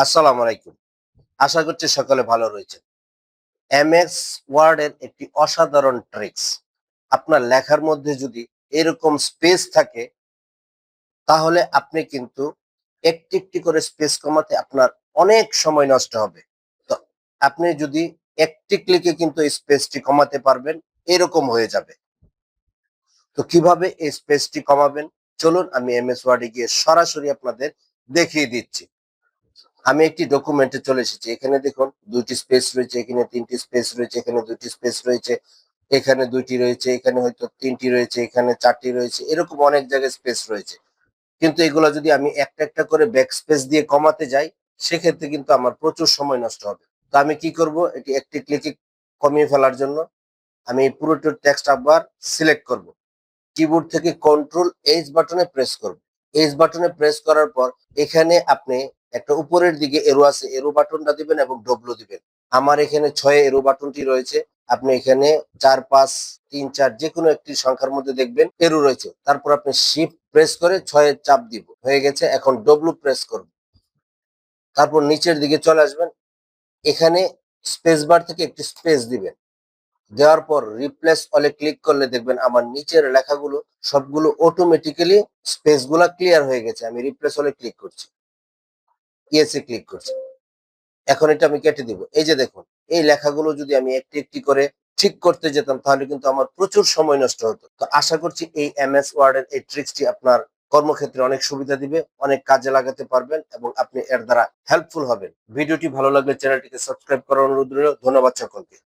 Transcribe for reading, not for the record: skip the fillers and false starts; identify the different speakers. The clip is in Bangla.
Speaker 1: আসসালামু আলাইকুম। আশা করছি সকলে ভালো রয়েছেন। এমএস ওয়ার্ড এর একটি অসাধারণ ট্রিক্স। আপনার লেখার মধ্যে যদি এরকম স্পেস থাকে, তাহলে আপনি কিন্তু একটি, একটি করে স্পেস কমাতে আপনার অনেক সময় নষ্ট হবে। তো আপনি যদি একটি ক্লিকে কিন্তু এই স্পেসটি কমাতে পারবেন, এরকম হয়ে যাবে। তো কিভাবে এই স্পেসটি কমাবেন? চলুন আমি এমএস ওয়ার্ড এ গিয়ে সরাসরি আপনাদের দেখিয়ে দিচ্ছি। আমি একটি ডকুমেন্টে চলে এসেছি। এখানে দেখুন ২ টি স্পেস রয়েছে, এখানে ৩ টি স্পেস রয়েছে, এখানে ২ টি স্পেস রয়েছে, এখানে ২ টি রয়েছে, এখানে হয়তো ৩ টি রয়েছে, এখানে ৪ টি রয়েছে। এরকম অনেক জায়গায় স্পেস রয়েছে। কিন্তু এগুলা যদি আমি একটা, একটা করে ব্যাক স্পেস দিয়ে কমাতে যাই, সেক্ষেত্রে কিন্তু আমার প্রচুর সময় নষ্ট হবে। তো আমি কি করব? এটি একটি ক্লিকে কমিয়ে ফেলার জন্য আমি এই পুরোটা টেক্সট আবার সিলেক্ট করব। কিবোর্ড থেকে কন্ট্রোল এইচ বাটনে প্রেস করব। এইচ বাটনে প্রেস করার পর এখানে আপনি একটা উপরের দিকে এরো আছে, এরো বাটনটা দিবেন এবং ডব্লু দিবেন। আমার এখানে ৬ এরো বাটনটি রয়েছে। আপনি এখানে ৪, ৫, ৩, ৪ যেকোনো একটি সংখ্যার মধ্যে দেখবেন এরো রয়েছে। তারপর আপনি শিফট প্রেস করে ৬ এর চাপ দিব। হয়ে গেছে। এখন ডব্লু প্রেস করব। তারপর নিচের দিকে চলে আসবেন। এখানে স্পেস বার থেকে একটি স্পেস দিবেন। দেওয়ার পর রিপ্লেস অলে ক্লিক করলে দেখবেন আমার নিচের লেখাগুলো সবগুলো অটোমেটিক্যালি স্পেস গুলা ক্লিয়ার হয়ে গেছে। আমি রিপ্লেস অলে ক্লিক করছি, ইয়েসে ক্লিক করছি। এখন এটা আমি কেটে দিব। এই যে দেখুন, এই লেখাগুলো যদি আমি একটি একটি করে ঠিক করতে যেতাম তাহলে কিন্তু আমার প্রচুর সময় নষ্ট হতো। তো আশা করছি এই এমএস ওয়ার্ড এর এই ট্রিক্সটি আপনার কর্মক্ষেত্রে অনেক সুবিধা দিবে, অনেক কাজে লাগাতে পারবেন এবং আপনি এর দ্বারা হেল্পফুল হবেন। ভিডিওটি ভালো লাগলে চ্যানেলটিকে সাবস্ক্রাইব করার অনুরোধ রইল। ধন্যবাদ সকলকে।